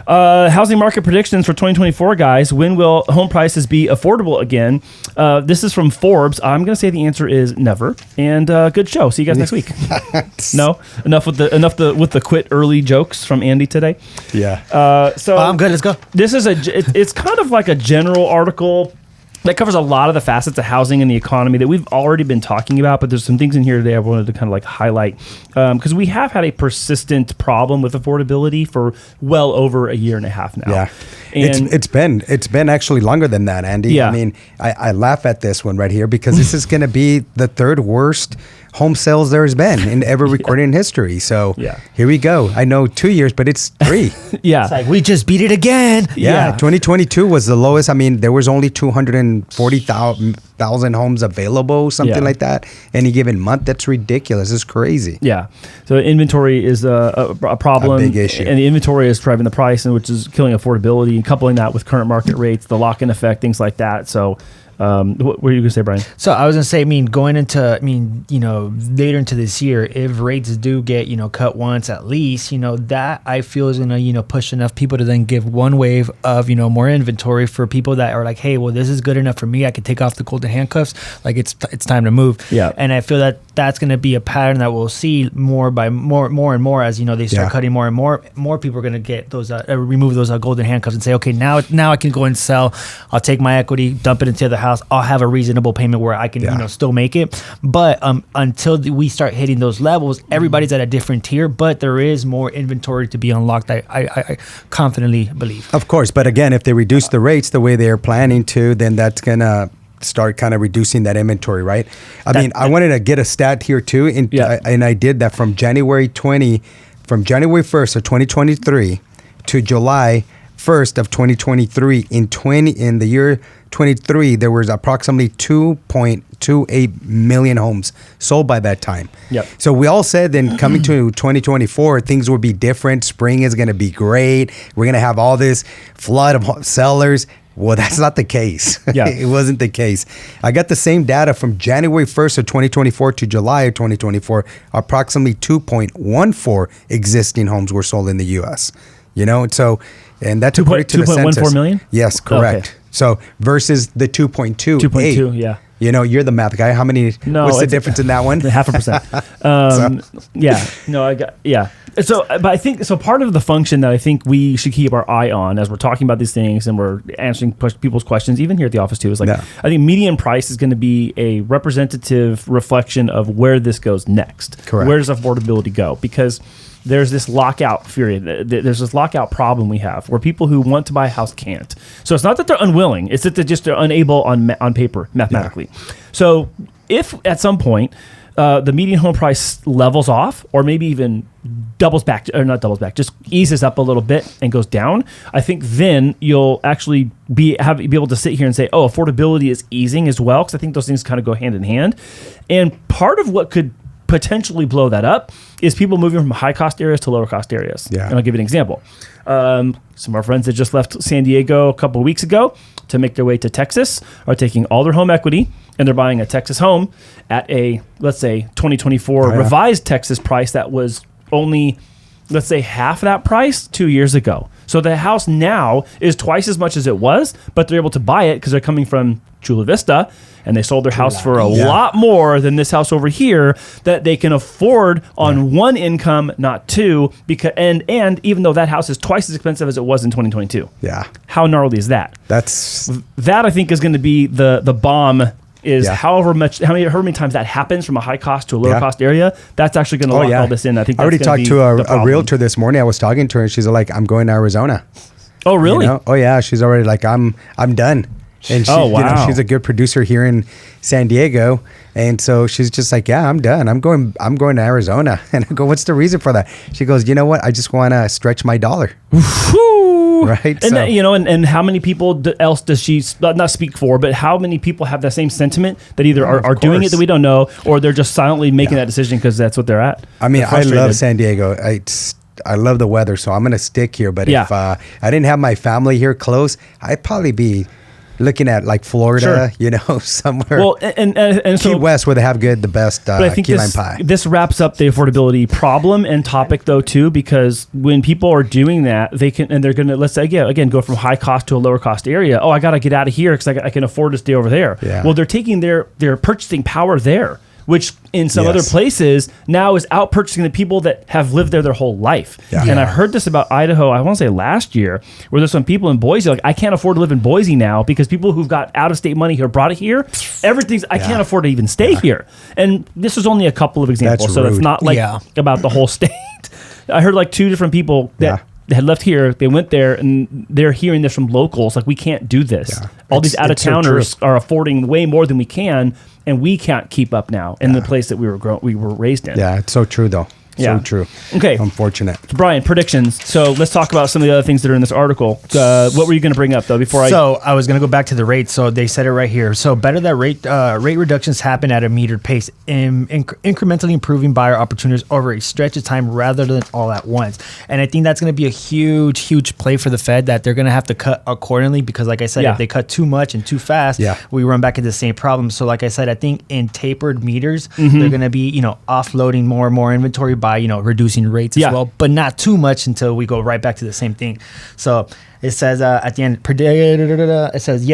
Housing market predictions for 2024, guys. When will home prices be affordable again? This is from Forbes. I'm going to say the answer is never. And good show. See you guys next week. No, enough with the quit early jokes from Andy today. Yeah. So I'm good. Let's go. This is it's kind of like a general article that covers a lot of the facets of housing and the economy that we've already been talking about, but there's some things in here today I wanted to kind of like highlight because we have had a persistent problem with affordability for well over a year and a half now. Yeah, and it's been actually longer than that, Andy. Yeah. I mean, I laugh at this one right here because this is going to be the third worst home sales there's been in ever recorded in history. So here we go. I know 2 years, but it's 3. Yeah. It's like, we just beat it again. Yeah. 2022 was the lowest. I mean, there was only 240,000 homes available, something like that. Any given month. That's ridiculous. It's crazy. Yeah. So inventory is a problem. A big issue. And the inventory is driving the price, and which is killing affordability, and coupling that with current market rates, the lock-in effect, things like that. So what were you going to say, Brian? So I was going to say, going into, later into this year, if rates do get, cut once at least, that I feel is going to, push enough people to then give one wave of, more inventory for people that are like, hey, well, this is good enough for me. I can take off the golden handcuffs. Like it's time to move. Yeah. And I feel that that's going to be a pattern that we'll see more and more as, they start cutting more and more people are going to get those, remove those golden handcuffs and say, okay, now I can go and sell. I'll take my equity, dump it into the house. I'll have a reasonable payment where I can, still make it. But until we start hitting those levels, everybody's at a different tier, but there is more inventory to be unlocked. I confidently believe. Of course. But again, if they reduce the rates the way they're planning to, then that's going to start kind of reducing that inventory, right? I wanted to get a stat here too. And I did that from January 1st of 2023 to July 1st of 2023. In the year 23, there was approximately 2.28 million homes sold by that time. Yep. So we all said then coming to 2024, things will be different. Spring is going to be great. We're going to have all this flood of sellers. Well, that's not the case. Yeah. It wasn't the case. I got the same data from January 1st of 2024 to July of 2024. Approximately 2.14 existing homes were sold in the U.S. And that's according to the census. 2.14 million? Yes, correct. Okay. So versus the 2.2. 2.2, yeah. You're the math guy. How many? No, what's the difference in that one? 0.5%. Yeah. No, I got. Yeah. So, but I think so. Part of the function that I think we should keep our eye on as we're talking about these things and we're answering people's questions, even here at the office too, is like I think median price is going to be a representative reflection of where this goes next. Correct. Where does affordability go? Because there's this lockout period. There's this lockout problem we have where people who want to buy a house can't. So it's not that they're unwilling. It's that they're unable on paper, mathematically. Yeah. So if at some point the median home price levels off or maybe even just eases up a little bit and goes down, I think then you'll actually be able to sit here and say, oh, affordability is easing as well, because I think those things kind of go hand in hand. And part of what could potentially blow that up is people moving from high cost areas to lower cost areas. Yeah. And I'll give you an example. Some of our friends that just left San Diego a couple of weeks ago to make their way to Texas are taking all their home equity and they're buying a Texas home at a, let's say, 2024 revised Texas price that was only, let's say, half that price 2 years ago. So the house now is twice as much as it was, but they're able to buy it because they're coming from Chula Vista, and they sold their house for a lot more than this house over here that they can afford on one income, not two. Because and even though that house is twice as expensive as it was in 2022. Yeah. How gnarly is that? That I think is going to be the bomb. Is however many times that happens from a high cost to a lower cost area, that's actually going to lock all this in. I think I already talked to a realtor this morning. I was talking to her and she's like, I'm going to Arizona. Oh, really? Oh, yeah. She's already like, I'm done. And she, she's a good producer here in San Diego. And so she's just like, yeah, I'm done. I'm going to Arizona. And I go, what's the reason for that? She goes, you know what? I just want to stretch my dollar. Right. And and how many people else does she not speak for, but how many people have that same sentiment that either are doing it that we don't know, or they're just silently making that decision because that's what they're at? I mean, I love San Diego. I love the weather, so I'm going to stick here. But if I didn't have my family here close, I'd probably be looking at like Florida, somewhere. Well, and so Key West where they have the best but I think key lime pie. this wraps up the affordability problem and topic though too, because when people are doing that, they can, and they're going to, let's say again, go from high cost to a lower cost area. Oh, I got to get out of here because I can afford to stay over there. Yeah. Well, they're taking their purchasing power there, which in some other places now is out purchasing the people that have lived there their whole life. Yeah. And I heard this about Idaho, I want to say last year, where there's some people in Boise, like, I can't afford to live in Boise now because people who've got out of state money here brought it here. Everything's, I can't afford to even stay here. And this is only a couple of examples. That's so rude. it's not like about the whole state. I heard like 2 different people that had left here. They went there and they're hearing this from locals. Like, we can't do this. Yeah. All these out of towners are affording way more than we can. And we can't keep up now in the place that we were raised in. Yeah, it's so true though. So true. Okay. Unfortunate. So Brian, predictions. So let's talk about some of the other things that are in this article. What were you going to bring up though So I was going to go back to the rates. So they said it right here. So better that rate reductions happen at a metered pace, incrementally improving buyer opportunities over a stretch of time rather than all at once. And I think that's going to be a huge play for the Fed, that they're going to have to cut accordingly, because like I said, if they cut too much and too fast, we run back into the same problem. So like I said, I think in tapered meters, they're going to be, offloading more and more inventory by, reducing rates as well, but not too much until we go right back to the same thing. So it says at the end, it says,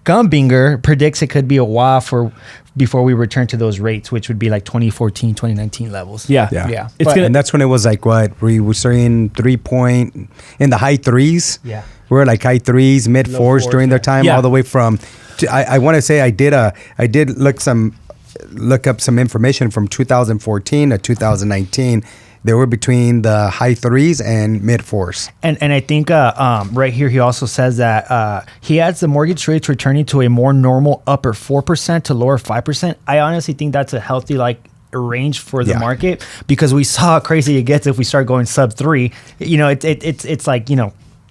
Gumbinger predicts it could be a while before we return to those rates, which would be like 2014, 2019 levels. Yeah. And that's when it was like we were seeing 3 point in the high threes. Yeah. We're like high threes, mid fours during their time, all the way from, I want to say I did look up some information from 2014 to 2019. They were between the high threes and mid fours. And I think right here he also says that he adds the mortgage rates returning to a more normal upper 4% to lower 5%. I honestly think that's a healthy range for the market, because we saw how crazy it gets if we start going sub 3. It's like,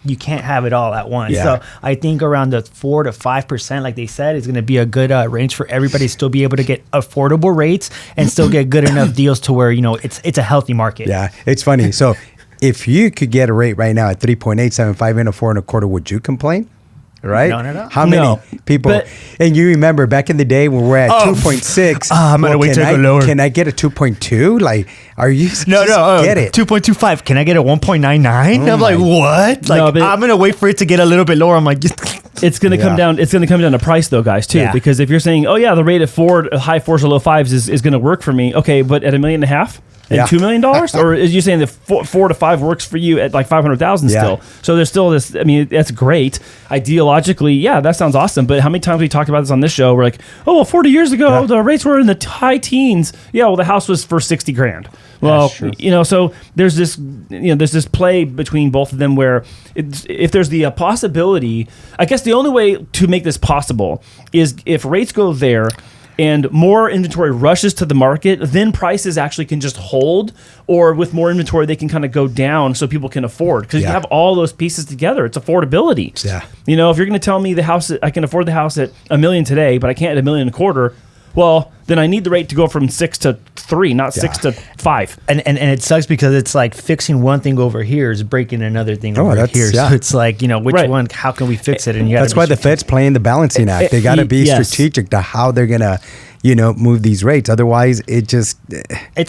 you can't have it all at once. So I think around the 4 to 5%, like they said, is going to be a good range for everybody to still be able to get affordable rates and still get good enough deals to where, it's a healthy market. Yeah, it's funny. So if you could get a rate right now at 3.875 and a 4.25, would you complain? Right? No. How many people? And you remember back in the day when we're at 2.6. I'm gonna wait to go lower. Can I get a 2.2? Like, are you? No. Get it. 2.25. Can I get a 1.99? I'm like, what? I'm gonna wait for it to get a little bit lower. I'm like, it's gonna come down. It's gonna come down to price though, guys, too. Because if you're saying, the rate of high 4s or low 5s is gonna work for me. Okay, but at $1.5 million. And $2 million, or is you saying that 4 to 5 works for you at like 500,000 still? So there's still this. I mean, that's great. Ideologically, that sounds awesome. But how many times we talked about this on this show? We're like, 40 years ago, the rates were in the high teens. Yeah, well, the house was for $60,000. Well, so there's this play between both of them where if there's the possibility, I guess the only way to make this possible is if rates go there and more inventory rushes to the market, then prices actually can just hold, or with more inventory, they can kind of go down so people can afford. Because you have all those pieces together. It's affordability. Yeah. If you're going to tell me I can afford the house at $1 million today, but I can't at $1.25 million, well, then I need the rate to go from 6 to 3, not 6 to 5. And it sucks because it's like fixing one thing over here is breaking another thing over here. So it's like, which one, how can we fix it? And that's why the Fed's playing the balancing act. They got to be strategic to how they're going to, move these rates. Otherwise, it's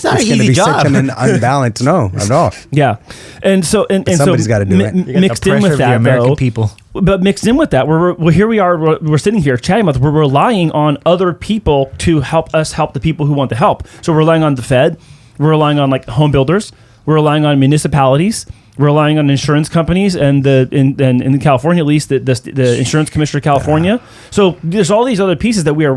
not an easy job. Such an unbalanced. No, at all. Yeah. And somebody's got to do it. Mixed in with that, American people. But mixed in with that, here we are. We're sitting here chatting about. We're relying on other people to help us help the people who want the help. So we're relying on the Fed. We're relying on home builders. We're relying on municipalities. We're relying on insurance companies and in California, at least the Insurance Commissioner of California. So there's all these other pieces that we are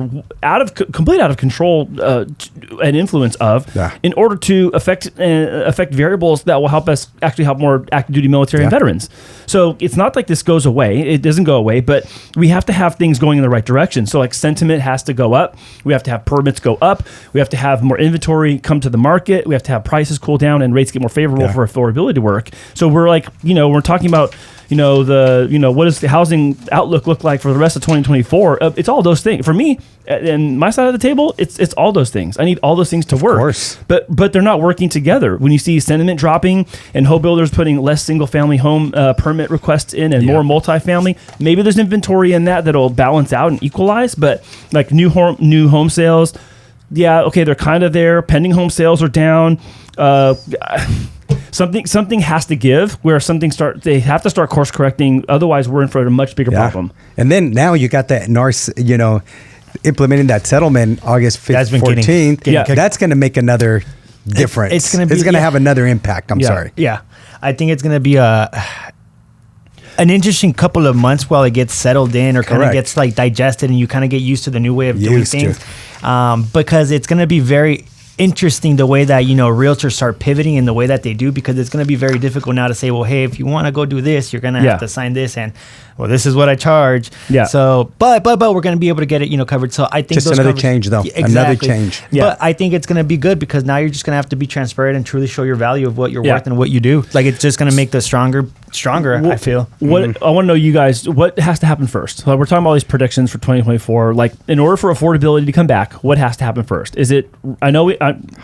completely out of control and influence of in order to affect variables that will help us actually help more active duty military and veterans. So it's not like this goes away. It doesn't go away, but we have to have things going in the right direction. So sentiment has to go up. We have to have permits go up. We have to have more inventory come to the market. We have to have prices cool down and rates get more favorable for affordability to work. So we're like, we're talking about, what does the housing outlook look like for the rest of 2024? It's all those things. For me, and my side of the table, it's all those things. I need all those things to work. Of course. But they're not working together. When you see sentiment dropping and home builders putting less single family home permit requests in and more multifamily, maybe there's inventory in that'll balance out and equalize. But like new home sales, they're kind of there. Pending home sales are down. Something has to give where they have to start course correcting. Otherwise, we're in for a much bigger problem. And then now you got that implementing that settlement August 14th. That's going to make another difference. It's going to have another impact. I'm sorry. Yeah. I think it's going to be an interesting couple of months while it gets settled in or kind of gets like digested and you kind of get used to the new way of doing things. Because it's going to be very interesting the way that realtors start pivoting in the way that they do, because it's going to be very difficult now to say, well, hey, if you want to go do this, you're going to have to sign this, and well, this is what I charge. So but we're going to be able to get it covered. So I think just another change though. Exactly. Another change. But I think it's going to be good because now you're just going to have to be transparent and truly show your value of what you're worth and what you do. Like, it's just going to make the stronger. I feel. What I want to know, you guys, what has to happen first? So we're talking about all these predictions for 2024. Like, in order for affordability to come back, what has to happen first? Is it? I know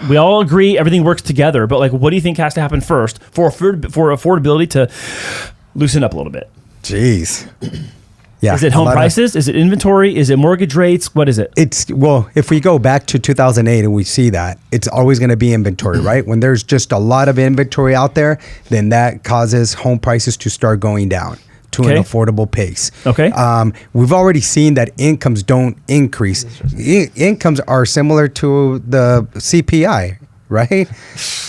we all agree everything works together, but like, what do you think has to happen first for affordability to loosen up a little bit? Jeez. Yeah. Is it home prices? Is it inventory? Is it mortgage rates? What is it? If we go back to 2008 and we see that, it's always going to be inventory, right? When there's just a lot of inventory out there, then that causes home prices to start going down to an affordable pace. Okay. We've already seen that incomes don't increase. Incomes are similar to the CPI, right?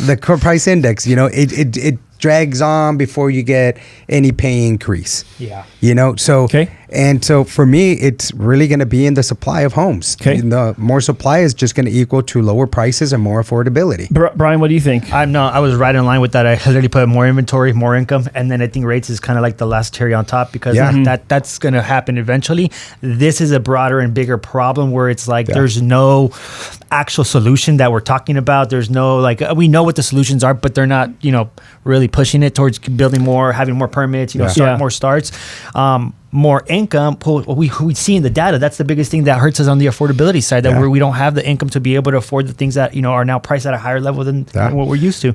The core price index, it drags on before you get any pay increase. So for me, it's really going to be in the supply of homes. The more supply is just going to equal to lower prices and more affordability. Brian, what do you think? I was right in line with that. I literally put more inventory, more income, and then I think rates is kind of like the last cherry on top, because that's going to happen eventually. This is a broader and bigger problem where it's like there's no actual solution that we're talking about. There's no, like, we know what the solutions are, but they're not, really pushing it towards building more, having more permits, more starts. More income. We see in the data, that's the biggest thing that hurts us on the affordability side, that we don't have the income to be able to afford the things that are now priced at a higher level than what we're used to.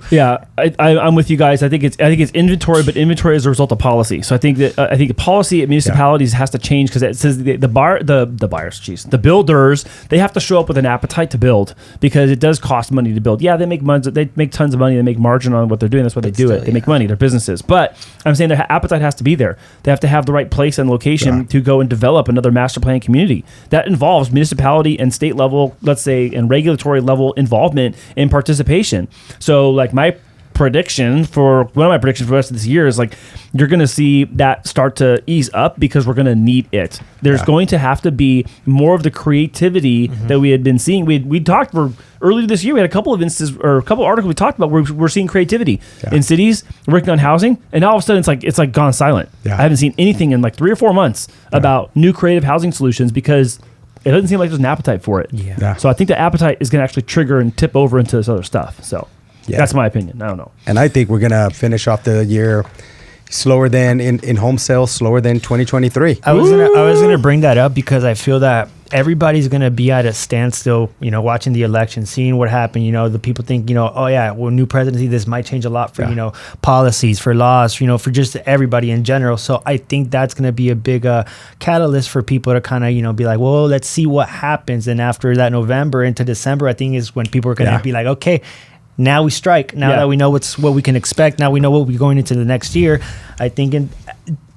I'm with you guys. I think it's inventory, but inventory is a result of policy. So I think the policy at municipalities has to change, because it says the builders, they have to show up with an appetite to build, because it does cost money to build. They make money, they make tons of money, they make margin on what they're doing. That's why they do it. They make money. They're businesses. But I'm saying their appetite has to be there. They have to have the right place and location to go and develop another master plan community. That involves municipality and state level, let's say, and regulatory level involvement and participation. So like one of my predictions for the rest of this year is like, you're going to see that start to ease up, because we're going to need it. There's going to have to be more of the creativity that we had been seeing. We talked for earlier this year. We had a couple of instances or a couple of articles we talked about where we're seeing creativity in cities working on housing, and all of a sudden it's like gone silent. I haven't seen anything in like 3 or 4 months about new creative housing solutions, because it doesn't seem like there's an appetite for it. So I think the appetite is going to actually trigger and tip over into this other stuff. So that's my opinion. I don't know. And I think we're going to finish off the year slower than in home sales, slower than 2023. I was gonna bring that up, because I feel that everybody's gonna be at a standstill, watching the election, seeing what happened. The people think, new presidency, this might change a lot for policies, for laws, for just everybody in general. So I think that's gonna be a big catalyst for people to kind of be like, well, let's see what happens. And after that November into December, I think is when people are gonna be like, okay, now we strike. Now that we know what we can expect, now we know what we're going into the next year. I think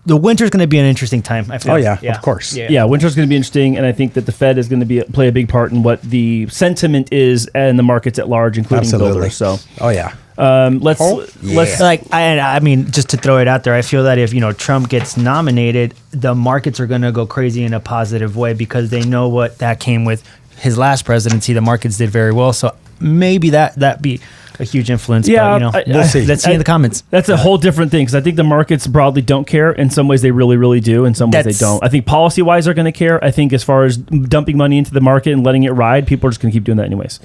the winter's going to be an interesting time, I feel. Of course. Winter's going to be interesting, and I think that the Fed is going to play a big part in what the sentiment is and the markets at large, including builders. So, let's like, I mean, just to throw it out there, I feel that if Trump gets nominated, the markets are going to go crazy in a positive way, because they know what that came with his last presidency. The markets did very well, so maybe that be a huge influence. But, we'll see. Let's see in the comments. That's a whole different thing, because I think the markets broadly don't care. In some ways, they really, really do. In some ways, they don't. I think policy-wise, they're going to care. I think as far as dumping money into the market and letting it ride, people are just going to keep doing that anyways.